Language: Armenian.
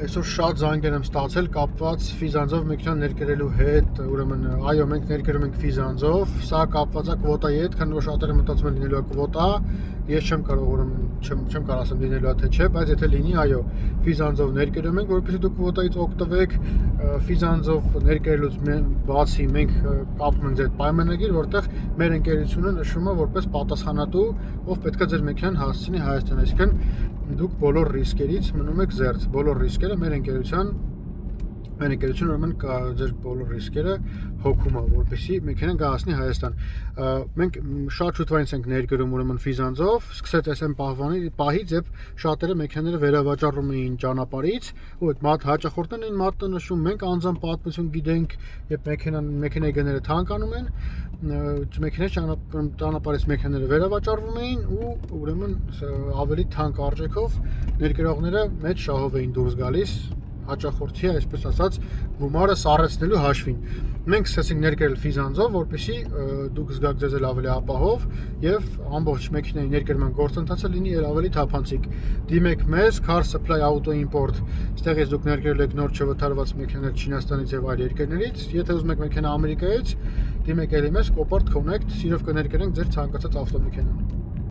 Այսօր շատ զանգեր եմ ստացել կապված ֆիզանձով մեքենա ներկրելու հետ, ուրեմն այո, մենք ներկրում ենք ֆիզանձով, սա կապված է կվոտայի հետ, քանի որ շատերը մտածում են լինելու է կվոտա, ես չեմ կարող ուրեմն չեմ կարող ասեմ լինելու է թե չէ, բայց եթե լինի, այո, ֆիզանձով ներկրում ենք, որովհետեւ դուք կվոտայից օգտվեք, ֆիզանձով ներկրելուց բացի մենք կապում ենք ձեր պայմանագիր, որտեղ մեր ընկերությունը նշվում է որպես պատասխանատու, ով պետք է ձեր մեքենան հասցնի Հայաստան, այսինքն դուք բոլոր ռիսկերից մնում եք զերծ, բոլոր ռիսկերը մեր ընկերության ուրեմն ձեր բոլոր ռիսկերը հոգում է, որպեսզի մեքենան գահասնի Հայաստան։ Մենք շատ շուտվայից ենք ներկրում ուրեմն ֆիզանձով, սկսեց այսեն պահից, երբ շատերը մեքենաները վերավաճառում էին ճանապարհից, ու այդ հաճախորդներն էին մատը նշում, մենք անձամբ պատմություն գիտենք, երբ մեքենայի գները թանկանում են, ճանապարհից մեքենաները վերավաճառվում էին ու ուրեմն ավելի թանկ արժեքով ներկրողները մեծ շահով էին դուրս գալիս հաճախորդի, այսպես ասած, գումարը սառեցնելու հաշվին։ Մենք սկսեցինք ներկրել ֆիզանձով, որպեսզի դուք զգաք ձեզ ավելի ապահով եւ ամբողջ մեքենայի ներկրման գործընթացը լինի ավելի թափանցիկ։ Դիմեք մեզ, Car Supply Auto Import, ստեղից դուք ներկրել եք նոր չվթարված մեքենաներ Չինաստանից եւ այլ երկրներից։ Եթե ուզում եք մեքենա Ամերիկայից, դիմեք ելի մեզ, Copart Connect, սիրով կներկրենք ձեր ցանկացած ավտոմեքենան։